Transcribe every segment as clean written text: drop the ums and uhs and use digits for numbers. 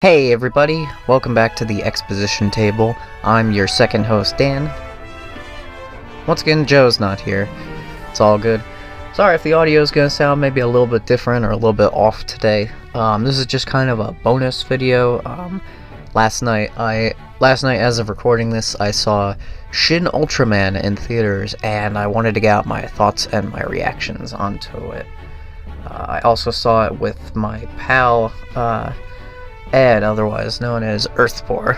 Hey everybody, welcome back to the exposition table. I'm your second host, Dan. Once again, Joe's not here. It's all good. Sorry if the audio is gonna sound maybe a little bit different or a little bit off today. This is just kind of a bonus video. Last night as of recording this, I saw Shin Ultraman in theaters, and I wanted to get out my thoughts and my reactions onto it. I also saw it with my pal, Ed, otherwise known as Earthpore.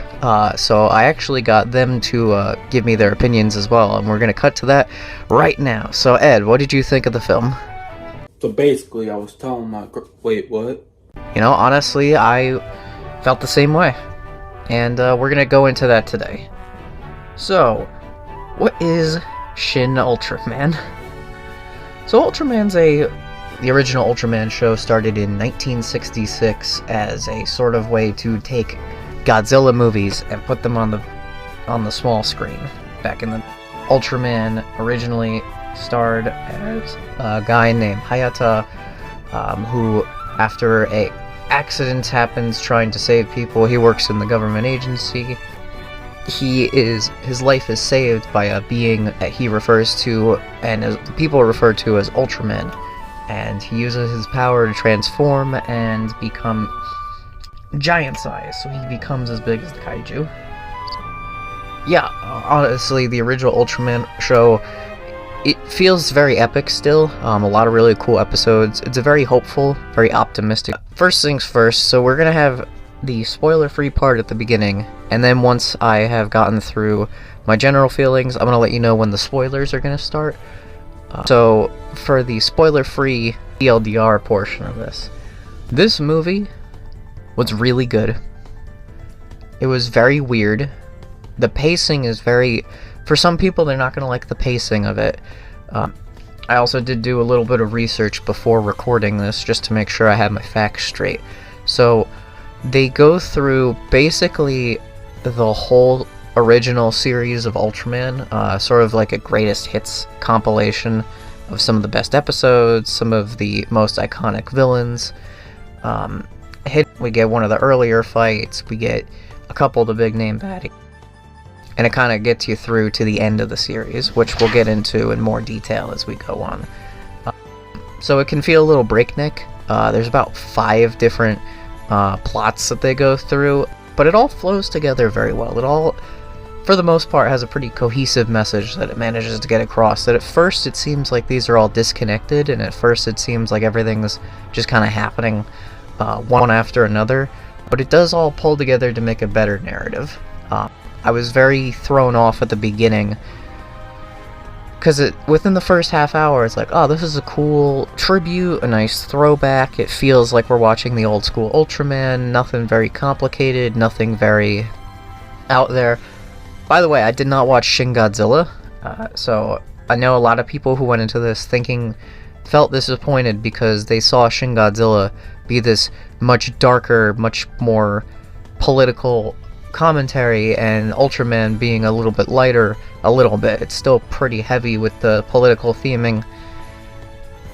So I actually got them to give me their opinions as well, and we're gonna cut to that right now. So Ed, what did you think of the film? So basically, I was telling my wait, what? You know, honestly, I felt the same way, and we're gonna go into that today. So, what is Shin Ultraman? So the original Ultraman show started in 1966 as a sort of way to take Godzilla movies and put them on the small screen. Back in the Ultraman originally starred as a guy named Hayata, who after a accident happens trying to save people, he works in the government agency. His life is saved by a being that he refers to, and as people refer to as Ultraman. And he uses his power to transform and become giant size, so he becomes as big as the kaiju. Yeah, honestly, the original Ultraman show, it feels very epic still. A lot of really cool episodes. It's a very hopeful, very optimistic. First things first, so we're gonna have the spoiler-free part at the beginning, and then once I have gotten through my general feelings, I'm gonna let you know when the spoilers are gonna start. So, for the spoiler-free TLDR portion of this movie was really good. It was very weird. The pacing is for some people, they're not going to like the pacing of it. I also did do a little bit of research before recording this, just to make sure I had my facts straight. So, they go through basically the whole original series of Ultraman, sort of like a greatest hits compilation of some of the best episodes, some of the most iconic villains. We get one of the earlier fights, we get a couple of the big name baddies, and it kind of gets you through to the end of the series, which we'll get into in more detail as we go on. So it can feel a little breakneck. There's about 5 different plots that they go through, but it all flows together very well. It all, for the most part, has a pretty cohesive message that it manages to get across. That at first it seems like these are all disconnected, and at first it seems like everything's just kind of happening one after another, but it does all pull together to make a better narrative. I was very thrown off at the beginning, because within the first half hour, it's like, oh, this is a cool tribute, a nice throwback. It feels like we're watching the old school Ultraman, nothing very complicated, nothing very out there. By the way, I did not watch Shin Godzilla, so I know a lot of people who went into this felt disappointed because they saw Shin Godzilla be this much darker, much more political commentary, and Ultraman being a little bit lighter, a little bit. It's still pretty heavy with the political theming.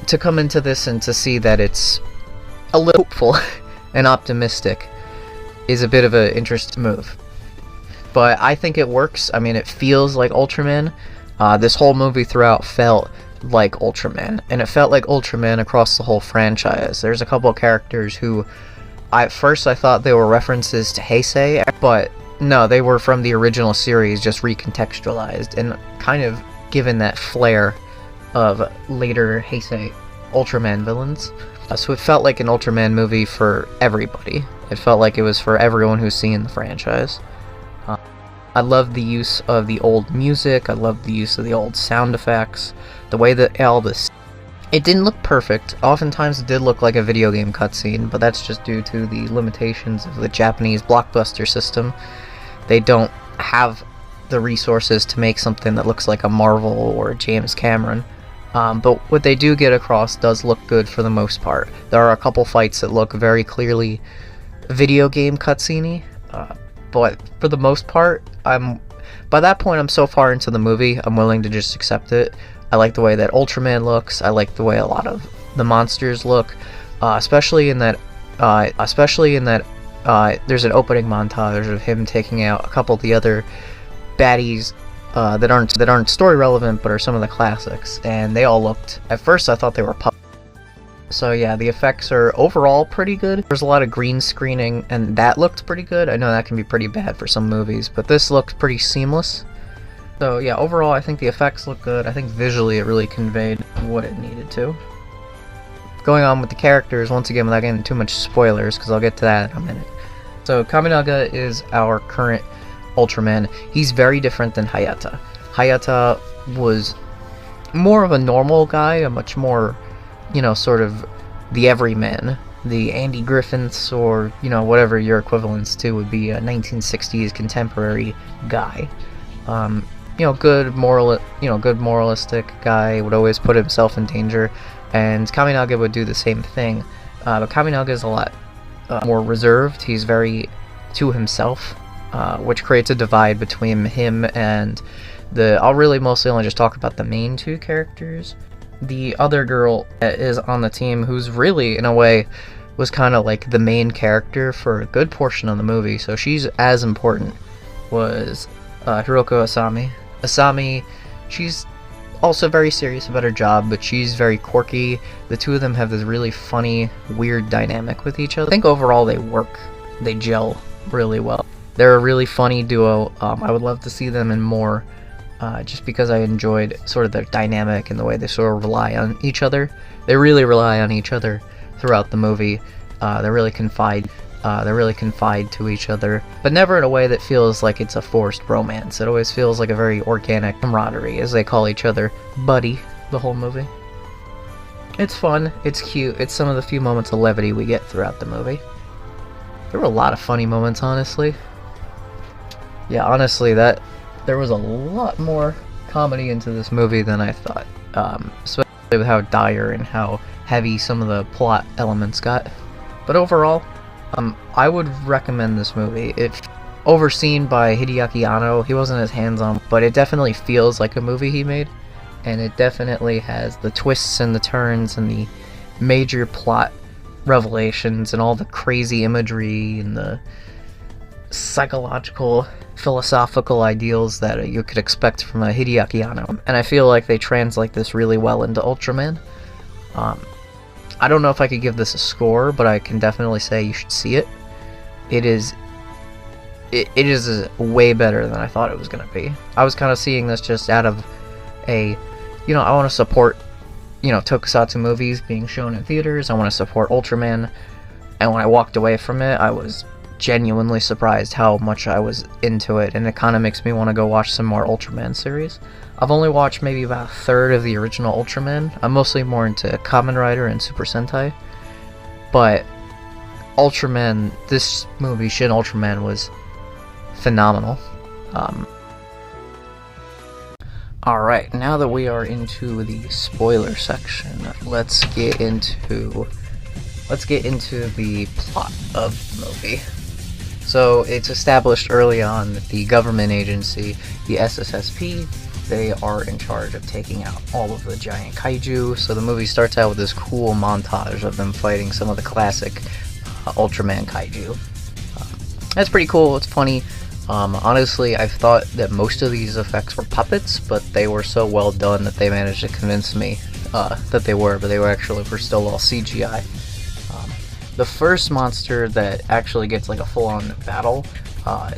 To come into this and to see that it's a little hopeful and optimistic is a bit of an interesting move. But I think it works. I mean, it feels like Ultraman. This whole movie throughout felt like Ultraman, and it felt like Ultraman across the whole franchise. There's a couple of characters who, at first I thought they were references to Heisei, but no, they were from the original series, just recontextualized, and kind of given that flair of later Heisei Ultraman villains. So it felt like an Ultraman movie for everybody. It felt like it was for everyone who's seen the franchise. I love the use of the old music, I love the use of the old sound effects, the way that all this... It didn't look perfect. Oftentimes it did look like a video game cutscene, but that's just due to the limitations of the Japanese blockbuster system. They don't have the resources to make something that looks like a Marvel or a James Cameron. But what they do get across does look good for the most part. There are a couple fights that look very clearly video game cutscene-y, but for the most part, by that point I'm so far into the movie, I'm willing to just accept it. I like the way that Ultraman looks, I like the way a lot of the monsters look, especially in that there's an opening montage of him taking out a couple of the other baddies that aren't story relevant, but are some of the classics, and they all looked. At first, I thought they were puppets. So yeah, the effects are overall pretty good. There's a lot of green screening, and that looked pretty good. I know that can be pretty bad for some movies, but this looked pretty seamless. So yeah, overall I think the effects look good. I think visually it really conveyed what it needed to. Going on with the characters, once again without getting too much spoilers, because I'll get to that in a minute. So Kaminaga is our current Ultraman. He's very different than Hayata. Hayata was more of a normal guy, a much more, you know, sort of the everyman, the Andy Griffiths, or, you know, whatever your equivalents to would be a 1960s contemporary guy. You know, good moralistic guy, would always put himself in danger, and Kaminaga would do the same thing. But Kaminaga is a lot more reserved. He's very to himself, which creates a divide between him and I'll really mostly only just talk about the main two characters. The other girl that is on the team, who's really, in a way, was kind of like the main character for a good portion of the movie, so she's as important, was Hiroko Asami. Asami, she's also very serious about her job, but she's very quirky. The two of them have this really funny, weird dynamic with each other. I think overall they gel really well. They're a really funny duo. I would love to see them in more, just because I enjoyed sort of their dynamic and the way they sort of rely on each other. They really rely on each other throughout the movie. They really confide to each other, but never in a way that feels like it's a forced romance. It always feels like a very organic camaraderie, as they call each other buddy the whole movie. It's fun, it's cute, it's some of the few moments of levity we get throughout the movie. There were a lot of funny moments, honestly. Yeah, honestly, there was a lot more comedy into this movie than I thought, especially with how dire and how heavy some of the plot elements got. But overall, I would recommend this movie. It's overseen by Hideaki Anno. He wasn't as hands-on, but it definitely feels like a movie he made, and it definitely has the twists and the turns and the major plot revelations and all the crazy imagery and the psychological, philosophical ideals that you could expect from a Hideaki Anno. And I feel like they translate this really well into Ultraman. I don't know if I could give this a score, but I can definitely say you should see it. It is way better than I thought it was going to be. I was kind of seeing this just out of I want to support, tokusatsu movies being shown in theaters. I want to support Ultraman. And when I walked away from it, I was genuinely surprised how much I was into it, and it kind of makes me want to go watch some more Ultraman series. I've only watched maybe about a third of the original Ultraman. I'm mostly more into Kamen Rider and Super Sentai, but Ultraman, this movie, Shin Ultraman, was phenomenal. Alright, now that we are into the spoiler section, let's get into the plot of the movie. So it's established early on that the government agency, the SSSP, they are in charge of taking out all of the giant kaiju. So the movie starts out with this cool montage of them fighting some of the classic Ultraman kaiju. That's pretty cool, it's funny. Honestly, I thought that most of these effects were puppets, but they were so well done that they managed to convince me that they were, but they were still all CGI. The first monster that actually gets like a full-on battle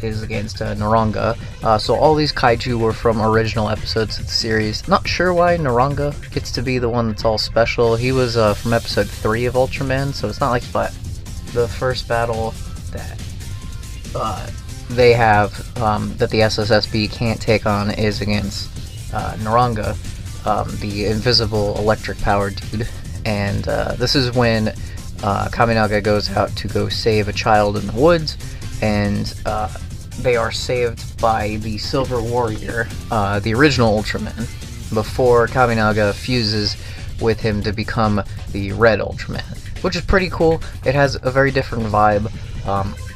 is against Naranga. So all these kaiju were from original episodes of the series. Not sure why Naranga gets to be the one that's all special. He was from episode 3 of Ultraman, so it's not like that. The first battle that they have, that the SSSB can't take on, is against Naranga, the invisible electric-powered dude. And this is when Kaminaga goes out to go save a child in the woods, and they are saved by the Silver Warrior, the original Ultraman, before Kaminaga fuses with him to become the Red Ultraman, which is pretty cool. It has a very different vibe.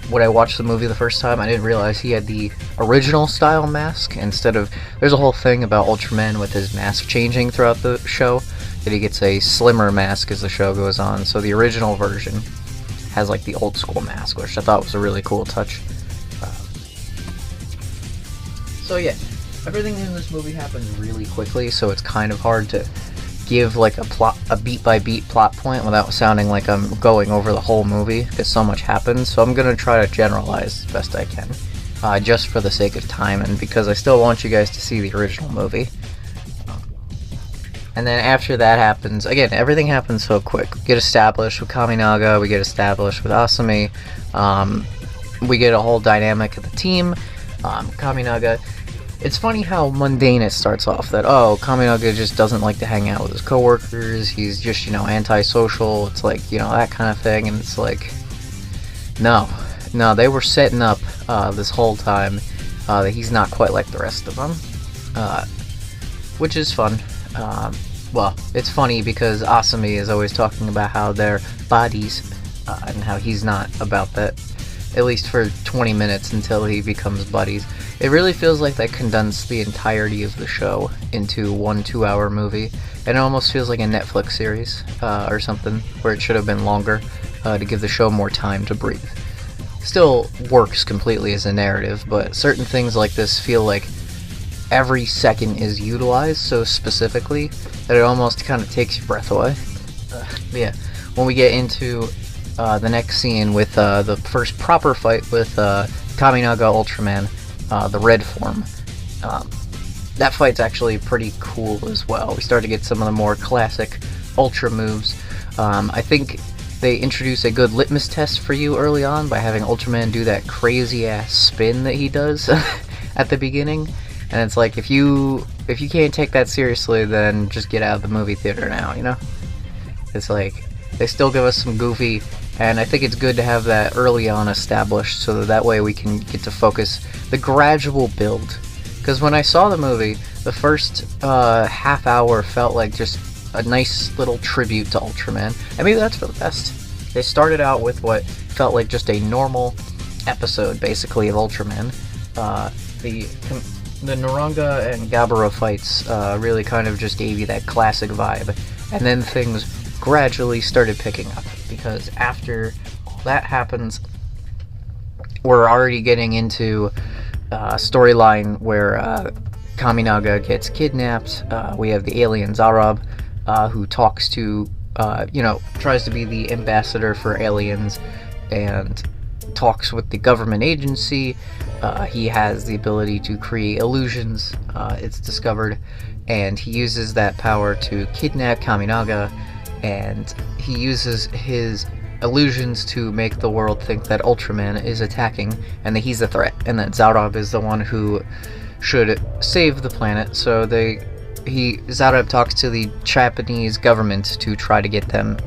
When I watched the movie the first time, I didn't realize he had the original style mask instead of... There's a whole thing about Ultraman with his mask changing throughout the show, that he gets a slimmer mask as the show goes on. So the original version has like the old school mask, which I thought was a really cool touch. So yeah, everything in this movie happens really quickly, so it's kind of hard to give like a beat by beat plot point without sounding like I'm going over the whole movie, because so much happens. So I'm gonna try to generalize as best I can, just for the sake of time and because I still want you guys to see the original movie. And then after that happens, again, everything happens so quick. We get established with Kaminaga, we get established with Asami, we get a whole dynamic of the team. Kaminaga, it's funny how mundane it starts off, that, oh, Kaminaga just doesn't like to hang out with his coworkers, he's just, antisocial, it's like, that kind of thing, and it's like, no, they were setting up, this whole time, that he's not quite like the rest of them, which is fun. Well, it's funny because Asami is always talking about how they're bodies, and how he's not about that, at least for 20 minutes until he becomes buddies. It really feels like they condensed the entirety of the show into one 2-hour movie, and it almost feels like a Netflix series, or something, where it should have been longer, to give the show more time to breathe. Still works completely as a narrative, but certain things like this feel like every second is utilized so specifically that it almost kind of takes your breath away. Yeah, when we get into the next scene with the first proper fight with Kaminaga Ultraman, the red form, that fight's actually pretty cool as well. We start to get some of the more classic Ultra moves. I think they introduce a good litmus test for you early on by having Ultraman do that crazy ass spin that he does at the beginning. And it's like, if you can't take that seriously, then just get out of the movie theater now, It's like, they still give us some goofy, and I think it's good to have that early on established, so that way we can get to focus the gradual build. Because when I saw the movie, the first half hour felt like just a nice little tribute to Ultraman, and maybe that's for the best. They started out with what felt like just a normal episode, basically, of Ultraman. The Naranga and Gabara fights really kind of just gave you that classic vibe, and then things gradually started picking up, because after all that happens, we're already getting into a storyline where Kaminaga gets kidnapped. We have the alien Zarab, who talks to, tries to be the ambassador for aliens, and talks with the government agency. He has the ability to create illusions, it's discovered, and he uses that power to kidnap Kaminaga, and he uses his illusions to make the world think that Ultraman is attacking, and that he's a threat, and that Zarab is the one who should save the planet. So Zarab talks to the Japanese government to try to get them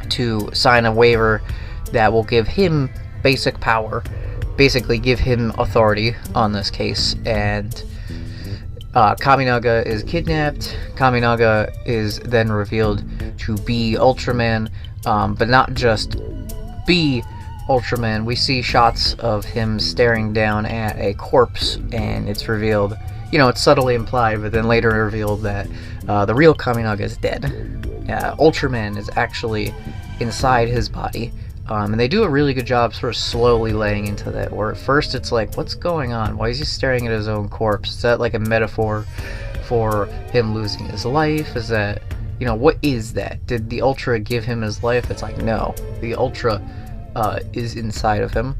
to sign a waiver that will give him basic power, basically give him authority on this case. And Kaminaga is kidnapped. Kaminaga is then revealed to be Ultraman, but not just be Ultraman. We see shots of him staring down at a corpse, and it's revealed, it's subtly implied, but then later revealed that the real Kaminaga is dead. Ultraman is actually inside his body. And they do a really good job sort of slowly laying into that, where at first it's like, what's going on? Why is he staring at his own corpse? Is that like a metaphor for him losing his life? Is that, what is that? Did the Ultra give him his life? It's like, no. The Ultra is inside of him,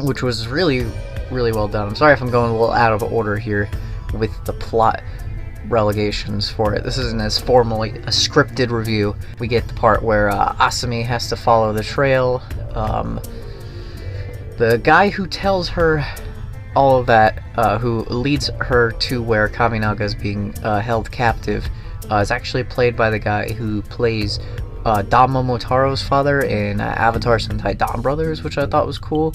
which was really, really well done. I'm sorry if I'm going a little out of order here with the plot relegations for it. This isn't as formally a scripted review. We get the part where Asami has to follow the trail. The guy who tells her all of that, who leads her to where Kaminaga is being held captive, is actually played by the guy who plays Dama Motaro's father in Avatar Sentai Dawn Brothers, which I thought was cool.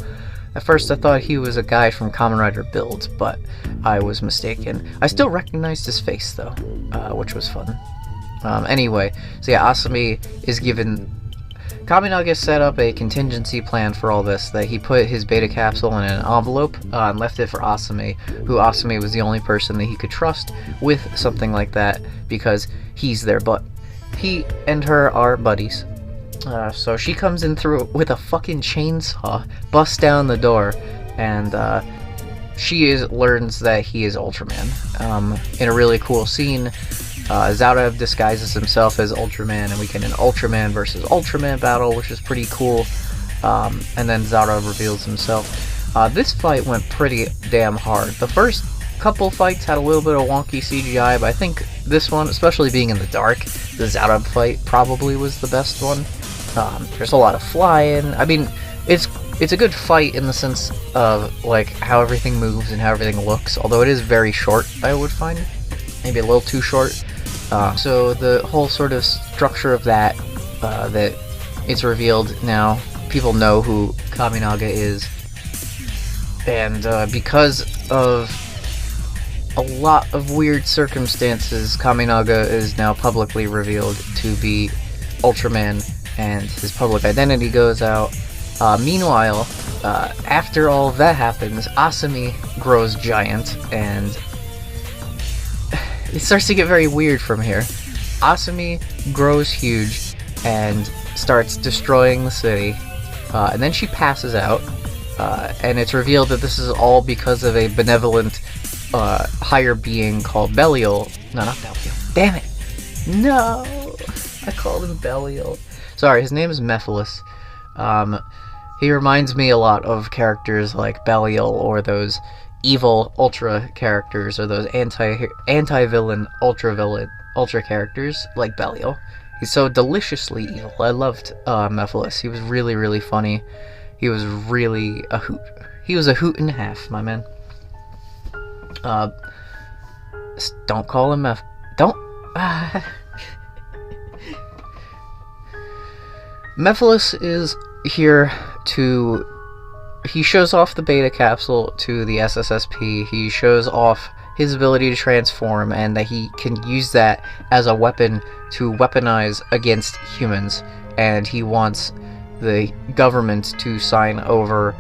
At first I thought he was a guy from Kamen Rider Build, but I was mistaken. I still recognized his face though, which was fun. Anyway, so yeah, Asami is given... Kaminaga set up a contingency plan for all this, that he put his beta capsule in an envelope and left it for Asami, who Asami was the only person that he could trust with something like that, because he's their butt. He and her are buddies. So she comes in through with a fucking chainsaw, busts down the door, and learns that he is Ultraman. In a really cool scene, Zarev disguises himself as Ultraman, and we get an Ultraman versus Ultraman battle, which is pretty cool. And then Zarev reveals himself. This fight went pretty damn hard. The first couple fights had a little bit of wonky CGI, but I think this one, especially being in the dark, the Zarev fight probably was the best one. There's a lot of flying. I mean, it's a good fight in the sense of like how everything moves and how everything looks, although it is very short, I would find. Maybe a little too short. So the whole sort of structure of that it's revealed now. People know who Kaminaga is. And because of a lot of weird circumstances, Kaminaga is now publicly revealed to be Ultraman, and his public identity goes out. Meanwhile, after all of that happens, Asami grows giant, and it starts to get very weird from here. Asami grows huge and starts destroying the city, and then she passes out, and it's revealed that this is all because of a benevolent higher being called Belial. No, not Belial. Damn it! No! I called him Belial. Sorry, his name is Mephiles. He reminds me a lot of characters like Belial, or those evil Ultra characters, or those anti-villain Ultra characters like Belial. He's so deliciously evil. I loved Mephiles. He was really, really funny. He was really a hoot. He was a hoot and a half, my man. Don't call him Don't. Mephiles is here to. He shows off the beta capsule to the SSSP. He shows off his ability to transform, and that he can use that as a weapon to weaponize against humans. And he wants the government to sign over.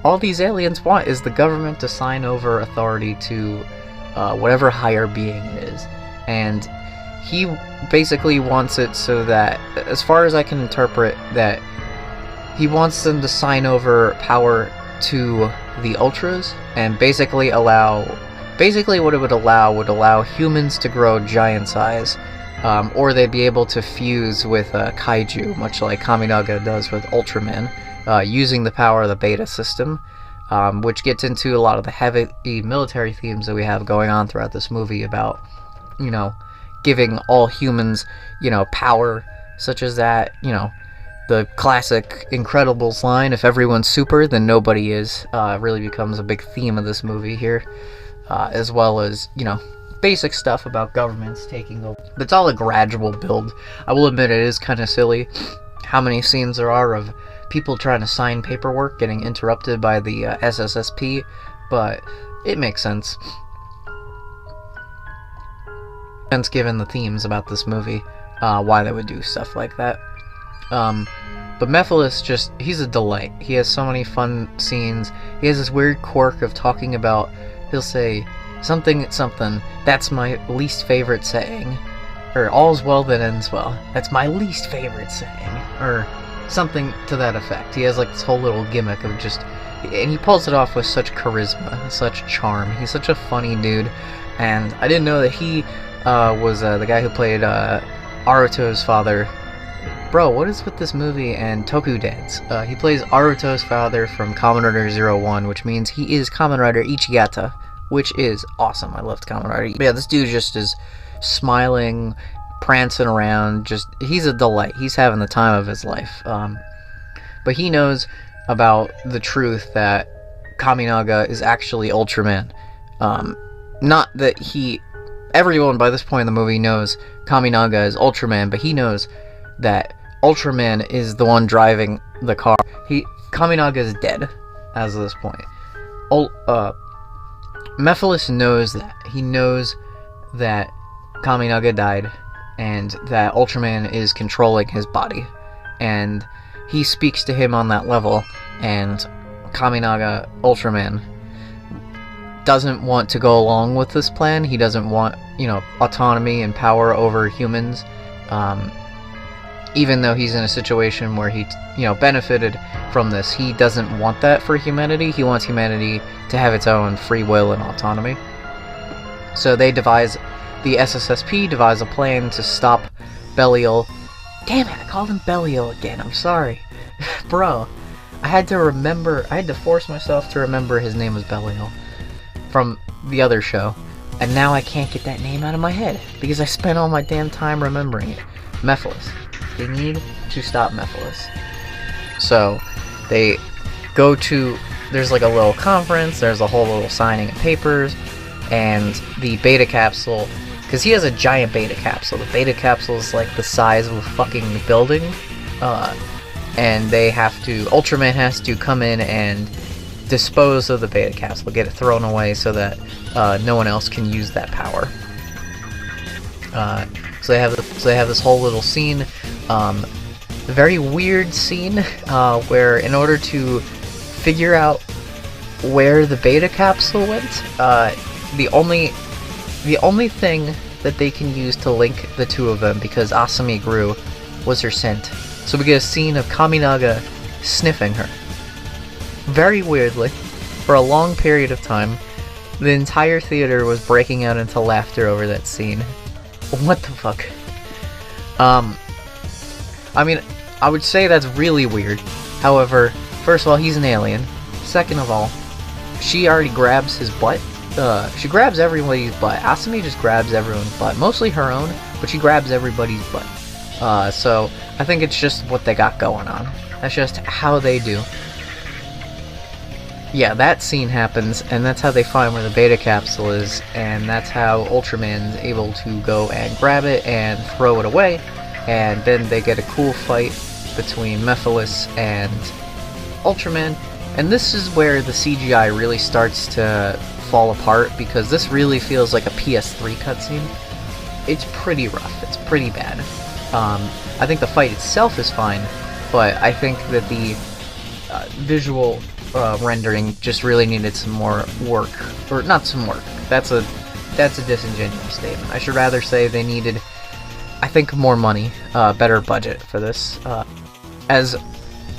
All these aliens want is the government to sign over authority to whatever higher being it is. And he basically wants it so that, as far as I can interpret, that he wants them to sign over power to the Ultras, and basically what it would allow humans to grow giant size, or they'd be able to fuse with kaiju, much like Kaminaga does with Ultraman, using the power of the beta system, which gets into a lot of the heavy military themes that we have going on throughout this movie about, giving all humans, power, such as that, the classic Incredibles line, if everyone's super, then nobody is, really becomes a big theme of this movie here, as well as, basic stuff about governments taking over. But it's all a gradual build. I will admit it is kind of silly how many scenes there are of people trying to sign paperwork getting interrupted by the SSSP, but it makes sense. Given the themes about this movie, why they would do stuff like that. But Mephiles he's a delight. He has so many fun scenes. He has this weird quirk of talking about, he'll say, something, that's my least favorite saying. Or, all's well that ends well. That's my least favorite saying. Or something to that effect. He has like this whole little gimmick of and he pulls it off with such charisma, such charm. He's such a funny dude. And I didn't know that he was the guy who played Aruto's father. Bro, what is with this movie and Toku Dance? He plays Aruto's father from Kamen Rider 01, which means he is Kamen Rider Ichigata, which is awesome. I loved Kamen Rider. But yeah, this dude just is smiling, prancing around. He's a delight. He's having the time of his life. But he knows about the truth that Kaminaga is actually Ultraman. Not that everyone by this point in the movie knows Kaminaga is Ultraman, but he knows that Ultraman is the one driving the car. Kaminaga is dead as of this point. Mephiles knows that. He knows that Kaminaga died, and that Ultraman is controlling his body. And he speaks to him on that level, and Kaminaga, Ultraman, doesn't want to go along with this plan. He doesn't want, autonomy and power over humans. even though he's in a situation where he, benefited from this, he doesn't want that for humanity. He wants humanity to have its own free will and autonomy. So the SSSP devise a plan to stop Belial. Damn it, I called him Belial again, I'm sorry. Bro, I had to force myself to remember his name was Belial from the other show. And now I can't get that name out of my head, because I spent all my damn time remembering it. Mephiles. They need to stop Mephiles. So, they go to, there's like a little conference, there's a whole little signing of papers, and the beta capsule, because he has a giant beta capsule. The beta capsule is like the size of a fucking building, and Ultraman has to come in and dispose of the beta capsule, get it thrown away so that no one else can use that power. So they have this whole little scene, very weird scene, where in order to figure out where the beta capsule went, the only thing that they can use to link the two of them, because Asami grew, was her scent. So we get a scene of Kaminaga sniffing her. Very weirdly, for a long period of time, the entire theater was breaking out into laughter over that scene. What the fuck? I mean, I would say that's really weird. However, first of all, he's an alien. Second of all, she already grabs his butt. She grabs everybody's butt. Asami just grabs everyone's butt. Mostly her own, but she grabs everybody's butt. So, I think it's just what they got going on. That's just how they do. Yeah, that scene happens, and that's how they find where the beta capsule is, and that's how Ultraman's able to go and grab it and throw it away, and then they get a cool fight between Mephiles and Ultraman, and this is where the CGI really starts to fall apart, because this really feels like a PS3 cutscene. It's pretty rough, it's pretty bad. I think the fight itself is fine, but I think that the visual rendering just really needed some more work, or not some work. That's a disingenuous statement. I should rather say they needed, I think, more money, better budget for this. As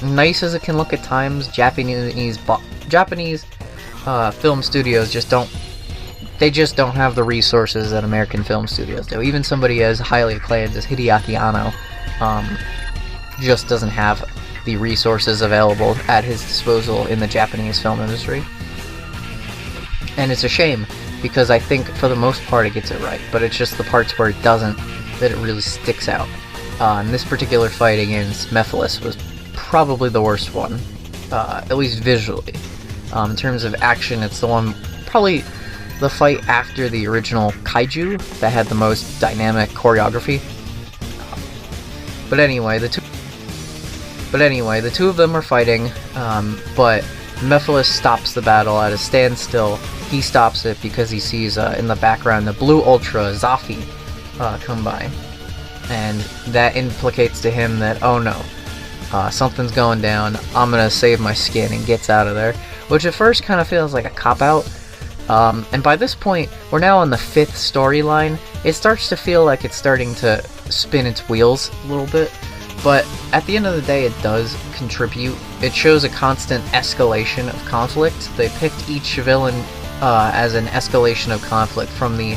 nice as it can look at times, Japanese film studios just don't have the resources that American film studios do. Even somebody as highly acclaimed as Hideaki Anno just doesn't have the resources available at his disposal in the Japanese film industry. And it's a shame, because I think for the most part it gets it right, but it's just the parts where it doesn't that it really sticks out. And this particular fight against Mephiles was probably the worst one, at least visually. In terms of action, it's probably the fight after the original Kaiju that had the most dynamic choreography. But anyway, the two of them are fighting, but Mephiles stops the battle at a standstill. He stops it because he sees in the background the Blue Ultra, Zafi, come by. And that implicates to him that, oh no, something's going down, I'm gonna save my skin, and gets out of there. Which at first kind of feels like a cop-out. And by this point, we're now on the 5th storyline. It starts to feel like it's starting to spin its wheels a little bit. But at the end of the day, it does contribute. It shows a constant escalation of conflict. They picked each villain as an escalation of conflict from the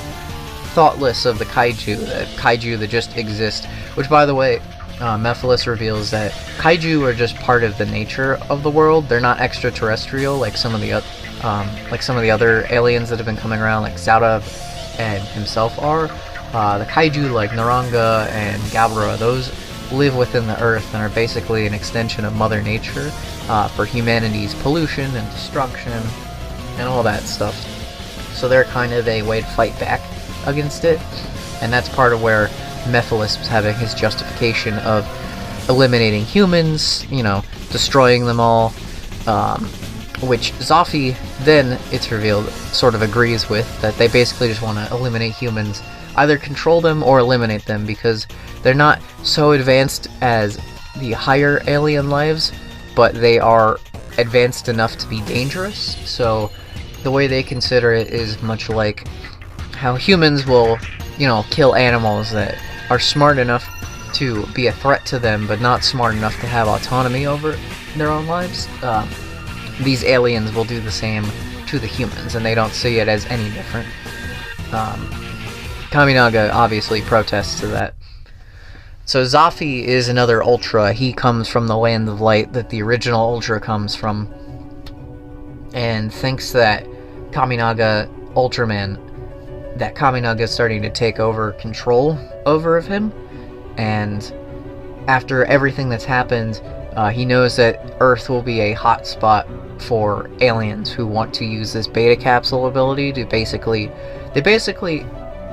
thoughtless of the kaiju that just exist. Which, by the way, Mephiles reveals that kaiju are just part of the nature of the world. They're not extraterrestrial like some of the other aliens that have been coming around, like Zaudab and himself are. The kaiju like Naranga and Gabra, those live within the Earth and are basically an extension of Mother Nature for humanity's pollution and destruction and all that stuff. So they're kind of a way to fight back against it, and that's part of where Mephiles was having his justification of eliminating humans, destroying them all, which Zafi, then it's revealed, sort of agrees with, that they basically just want to eliminate humans, either control them or eliminate them, because they're not so advanced as the higher alien lives, but they are advanced enough to be dangerous. So the way they consider it is much like how humans will, kill animals that are smart enough to be a threat to them, but not smart enough to have autonomy over their own lives, these aliens will do the same to the humans, and they don't see it as any different. Kaminaga obviously protests to that. So Zafi is another Ultra. He comes from the Land of Light that the original Ultra comes from, and thinks that Kaminaga Ultraman, that Kaminaga is starting to take over control over of him, and after everything that's happened, he knows that Earth will be a hot spot for aliens who want to use this beta capsule ability to basically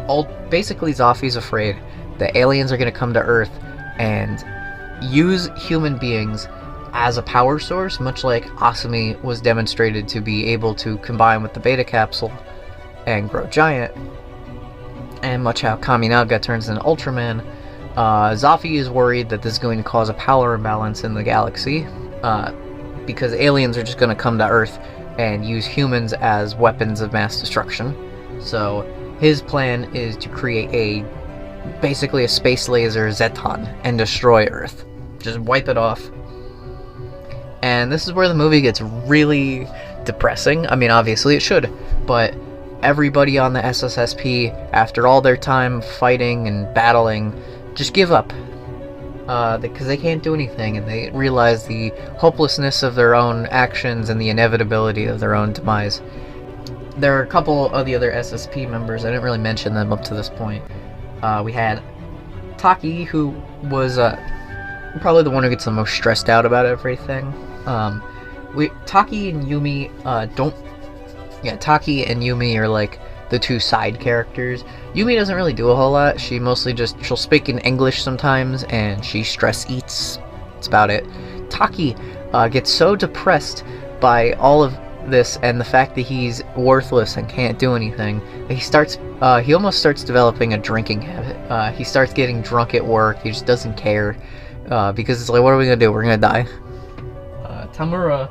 Zafi's afraid that aliens are going to come to Earth and use human beings as a power source, much like Asami was demonstrated to be able to combine with the beta capsule and grow giant, and much how Kaminaga turns into Ultraman. Zafi is worried that this is going to cause a power imbalance in the galaxy, because aliens are just going to come to Earth and use humans as weapons of mass destruction. So his plan is to create basically a space laser Zeton and destroy Earth. Just wipe it off. And this is where the movie gets really depressing. I mean, obviously it should, but everybody on the SSSP, after all their time fighting and battling, just give up. Because they can't do anything, and they realize the hopelessness of their own actions and the inevitability of their own demise. There are a couple of the other SSP members. I didn't really mention them up to this point. We had Taki, who was probably the one who gets the most stressed out about everything. Taki and Yumi Taki and Yumi are like the two side characters. Yumi doesn't really do a whole lot. She mostly she'll speak in English sometimes, and she stress eats. That's about it. Taki gets so depressed by all of this and the fact that he's worthless and can't do anything, he almost starts developing a drinking habit. He starts getting drunk at work. He just doesn't care, because it's like, what are we gonna do? We're gonna die. Tamura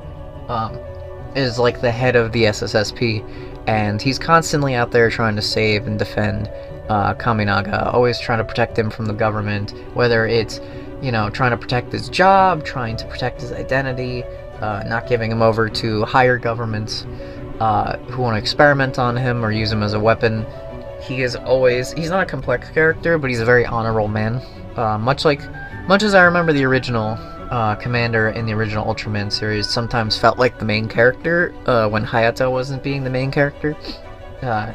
is like the head of the SSSP, and he's constantly out there trying to save and defend Kaminaga, always trying to protect him from the government, whether it's, trying to protect his job, trying to protect his identity, not giving him over to higher governments who want to experiment on him or use him as a weapon. He's not a complex character, but he's a very honorable man. Much as I remember the original Commander in the original Ultraman series sometimes felt like the main character when Hayato wasn't being the main character.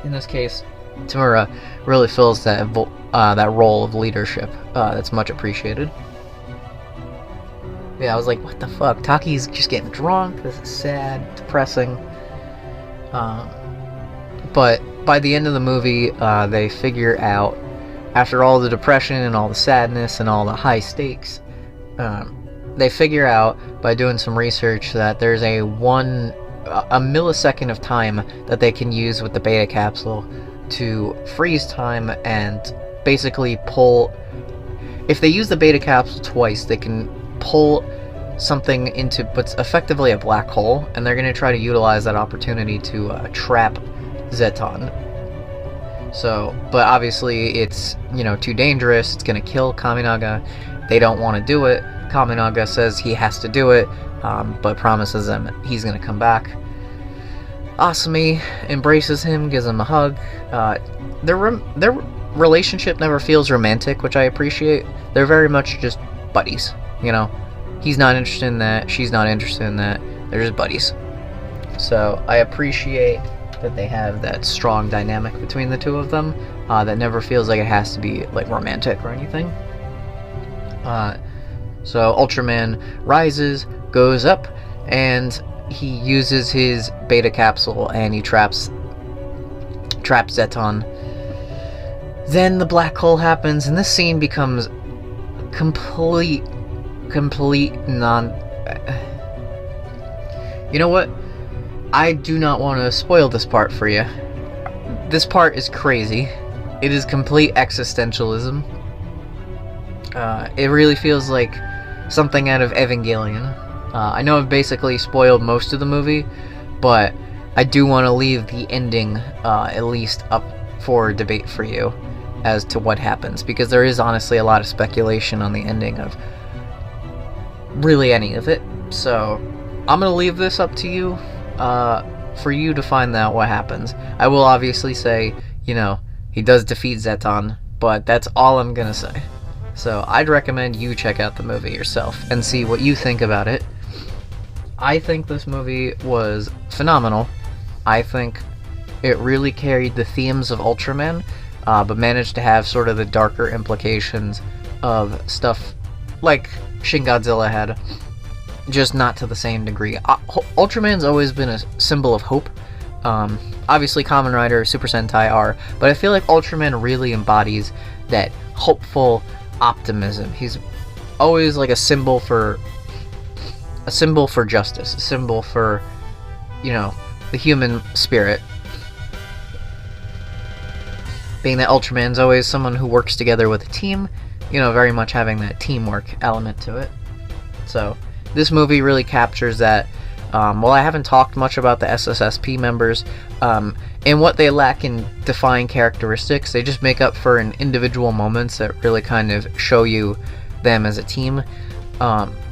In this case, Tamura really fills that role of leadership. That's much appreciated. Yeah, I was like, what the fuck? Taki's just getting drunk. This is sad, depressing. But by the end of the movie, they figure out, after all the depression and all the sadness and all the high stakes, they figure out by doing some research that there's a millisecond of time that they can use with the beta capsule to freeze time and basically pull. If they use the beta capsule twice, they can pull something into what's effectively a black hole, and they're going to try to utilize that opportunity to trap Zeton. So, but obviously it's, too dangerous. It's going to kill Kaminaga. They don't want to do it. Kaminaga says he has to do it, but promises them he's going to come back. Asami embraces him, gives him a hug. Their relationship never feels romantic, which I appreciate. They're very much just buddies, He's not interested in that, she's not interested in that. They're just buddies. So I appreciate that they have that strong dynamic between the two of them, that never feels like it has to be like romantic or anything. So Ultraman rises, goes up, and he uses his beta capsule and he traps Zeton. Then the black hole happens, and this scene becomes complete non. You know what? I do not want to spoil this part for you. This part is crazy. It is complete existentialism. It really feels like something out of Evangelion. I know I've basically spoiled most of the movie, but I do want to leave the ending at least up for debate for you. as to what happens, because there is honestly a lot of speculation on the ending of really any of it. So I'm gonna leave this up to you, for you to find out what happens. I will obviously say, you know, he does defeat Zeton, but that's all I'm gonna say. So I'd recommend you check out the movie yourself and see what you think about it. I think this movie was phenomenal. I think it really carried the themes of Ultraman, but managed to have sort of the darker implications of stuff like Shin Godzilla had, just not to the same degree. Ultraman's always been a symbol of hope. Obviously Kamen Rider, Super Sentai are, but I feel like Ultraman really embodies that hopeful optimism. He's always like a symbol for justice, a symbol for, you know, the human spirit. Being that Ultraman's always someone who works together with a team, you know, very much having that teamwork element to it. So this movie really captures that. While I haven't talked much about the SSSP members, and what they lack in defined characteristics, they just make up for in individual moments that really kind of show you them as a team.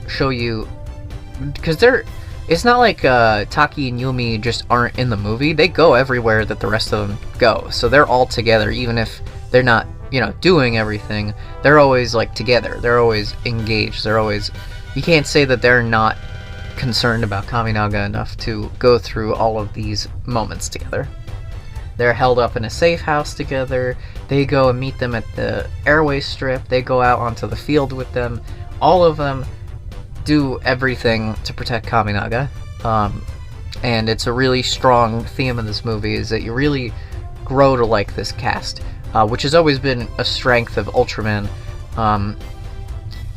Show you, because it's not like Taki and Yumi just aren't in the movie. They go everywhere that the rest of them go, so they're all together, even if they're not, you know, doing everything. They're always like together. They're always engaged. They're always, you can't say that they're not concerned about Kaminaga enough to go through all of these moments together. They're held up in a safe house together. They go and meet them at the airway strip. They go out onto the field with them. All of them do everything to protect Kaminaga. And it's a really strong theme of this movie, is that you really grow to like this cast, which has always been a strength of Ultraman.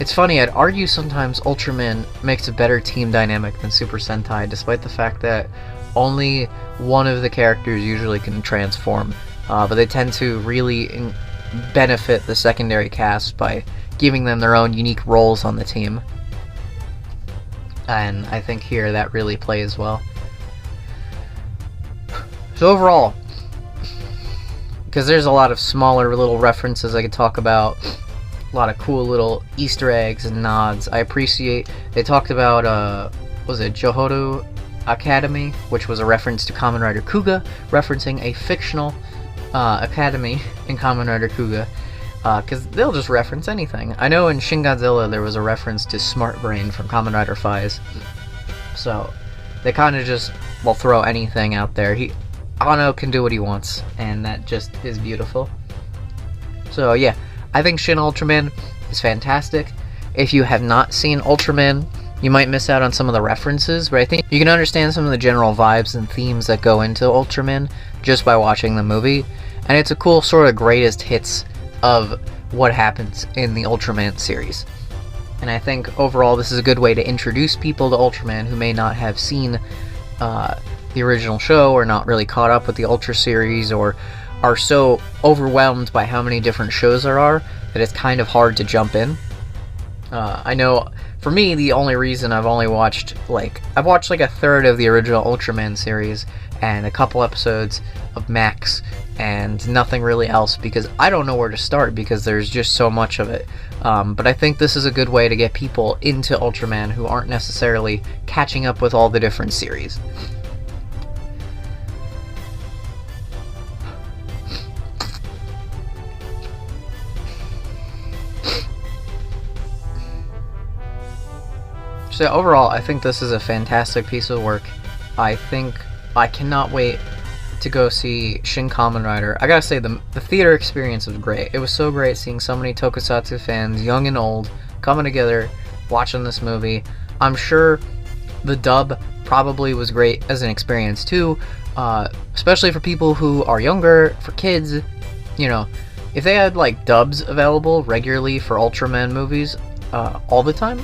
It's funny, I'd argue sometimes Ultraman makes a better team dynamic than Super Sentai, despite the fact that only one of the characters usually can transform, but they tend to really benefit the secondary cast by giving them their own unique roles on the team. And I think here that really plays well. So overall, because there's a lot of smaller little references I could talk about, a lot of cool little Easter eggs and nods. I appreciate, they talked about, was it Johoro Academy, which was a reference to Kamen Rider Kuga, referencing a fictional academy in Kamen Rider Kuga, because they'll just reference anything. I know in Shin Godzilla there was a reference to Smart Brain from Kamen Rider Faiz, so they kind of just will throw anything out there. Ano can do what he wants, and that just is beautiful. So yeah, I think Shin Ultraman is fantastic. If you have not seen Ultraman, you might miss out on some of the references, but I think you can understand some of the general vibes and themes that go into Ultraman just by watching the movie. And it's a cool sort of greatest hits of what happens in the Ultraman series. And I think overall this is a good way to introduce people to Ultraman who may not have seen the original show, or not really caught up with the Ultra series, or are so overwhelmed by how many different shows there are that it's kind of hard to jump in. I know, for me, the only reason I've watched like a third of the original Ultraman series and a couple episodes of Max and nothing really else, because I don't know where to start because there's just so much of it. But I think this is a good way to get people into Ultraman who aren't necessarily catching up with all the different series. So overall, I think this is a fantastic piece of work. I cannot wait to go see Shin Kamen Rider. I gotta say, the theater experience was great. It was so great seeing so many tokusatsu fans, young and old, coming together, watching this movie. I'm sure the dub probably was great as an experience too, especially for people who are younger, for kids. You know, if they had like dubs available regularly for Ultraman movies all the time,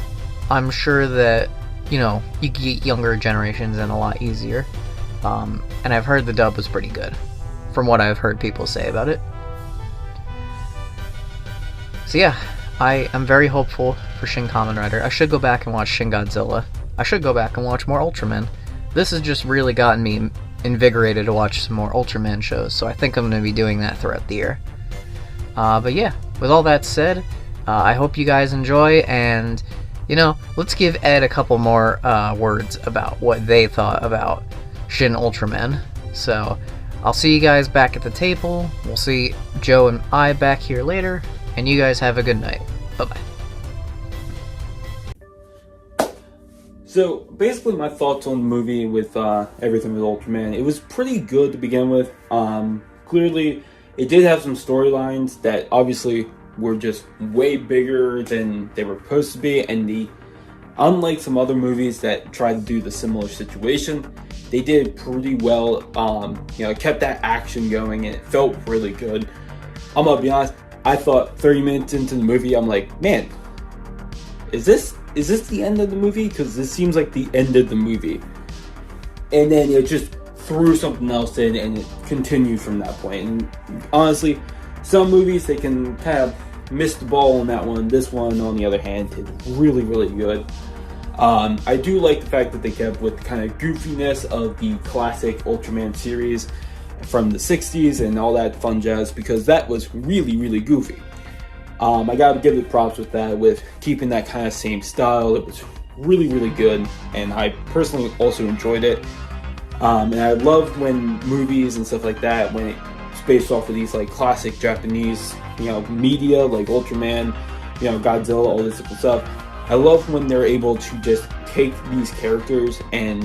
I'm sure that, you know, you could get younger generations in a lot easier. And I've heard the dub was pretty good, from what I've heard people say about it. So yeah, I am very hopeful for Shin Kamen Rider. I should go back and watch Shin Godzilla. I should go back and watch more Ultraman. This has just really gotten me invigorated to watch some more Ultraman shows, so I think I'm going to be doing that throughout the year. But yeah, with all that said, I hope you guys enjoy, and let's give Ed a couple more words about what they thought about Shin Ultraman. So I'll see you guys back at the table. We'll see Joe and I back here later, and you guys have a good night. Bye-bye. So basically, my thoughts on the movie with everything with Ultraman. It was pretty good to begin with. Clearly, it did have some storylines that obviously were just way bigger than they were supposed to be, and unlike some other movies that tried to do the similar situation, they did pretty well. Kept that action going, and it felt really good. I'm gonna be honest, I thought 30 minutes into the movie, I'm like, man, is this the end of the movie? Because this seems like the end of the movie. And then it just threw something else in, and it continued from that point. And honestly, some movies, they can kind of miss the ball on that one. This one, on the other hand, did really, really good. I do like the fact that they kept with the kind of goofiness of the classic Ultraman series from the 60s and all that fun jazz, because that was really, really goofy. I gotta give it props with that, with keeping that kind of same style. It was really, really good, and I personally also enjoyed it. And I love when movies and stuff like that, when it's based off of these like classic Japanese, media like Ultraman, Godzilla, all this type of stuff. I love when they're able to just take these characters and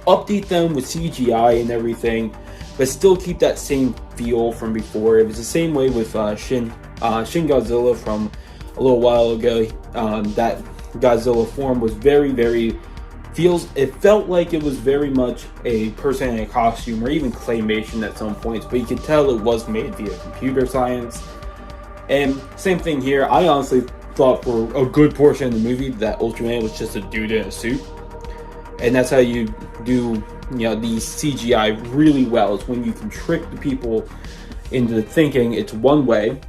update them with CGI and everything, but still keep that same feel from before. It was the same way with Shin Godzilla from a little while ago. That Godzilla form was very, very it felt like it was very much a person in a costume, or even claymation at some points, but you could tell it was made via computer science. And same thing here. I honestly thought for a good portion of the movie that Ultraman was just a dude in a suit, and that's how you do these CGI really well. It's when you can trick the people into thinking it's one way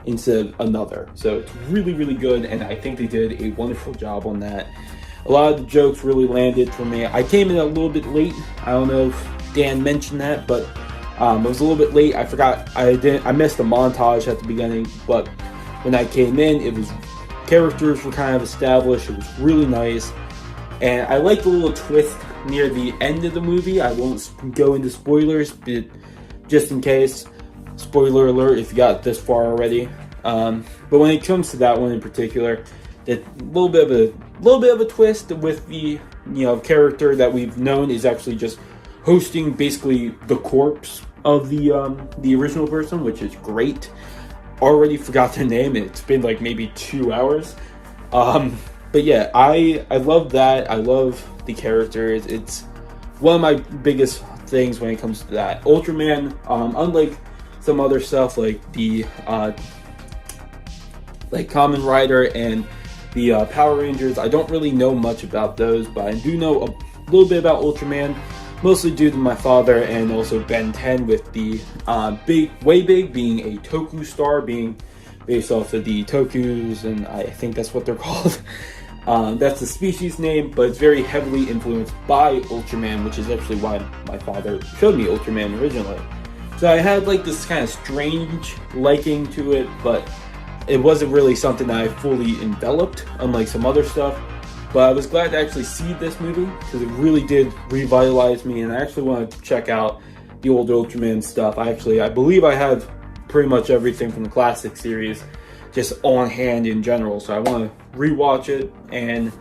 instead of another. So it's really, really good, and I think they did a wonderful job on that. A lot of the jokes really landed for me. I came in a little bit late. I don't know if Dan mentioned that, but I was a little bit late. I forgot. I missed the montage at the beginning, but when I came in, it was characters were kind of established. It was really nice, and I like the little twist near the end of the movie. I won't go into spoilers, but just in case, spoiler alert if you got this far already. But when it comes to that one in particular, that little bit of a twist with the character that we've known is actually just hosting basically the corpse of the original person, which is great. Already forgot their name. It's been like maybe 2 hours. But yeah, I love that. I love the characters. It's one of my biggest things when it comes to that. Ultraman, unlike some other stuff like the like Kamen Rider and the Power Rangers, I don't really know much about those, but I do know a little bit about Ultraman, mostly due to my father, and also Ben 10 with the Way Big being a Toku star, being based off of the Tokus, and I think that's what they're called. That's the species name, but it's very heavily influenced by Ultraman, which is actually why my father showed me Ultraman originally. So I had like this kind of strange liking to it, but it wasn't really something that I fully enveloped, unlike some other stuff. But I was glad to actually see this movie, because it really did revitalize me, and I actually want to check out the old Ultraman stuff. I believe I have pretty much everything from the classic series just on hand in general, so I want to rewatch it. And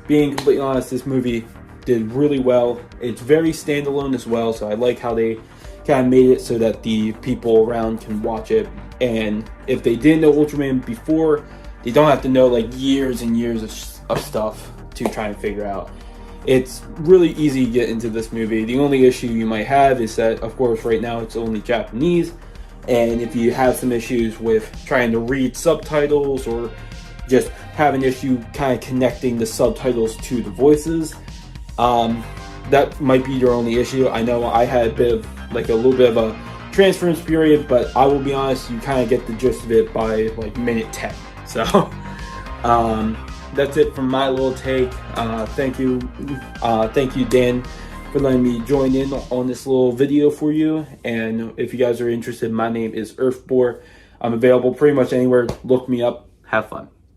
being completely honest, this movie did really well. It's very standalone as well, so I like how they kind of made it so that the people around can watch it. And if they didn't know Ultraman before, they don't have to know like years and years of stuff to try and figure out. It's really easy to get into this movie. The only issue you might have is that, of course, right now it's only Japanese, and if you have some issues with trying to read subtitles, or just have an issue kind of connecting the subtitles to the voices, that might be your only issue. I know I had a little bit of a transference period, but I will be honest, you kind of get the gist of it by like minute 10. So that's it from my little take. Thank you, Dan, for letting me join in on this little video for you. And if you guys are interested, my name is Earthbore. I'm available pretty much anywhere. Look me up. Have fun.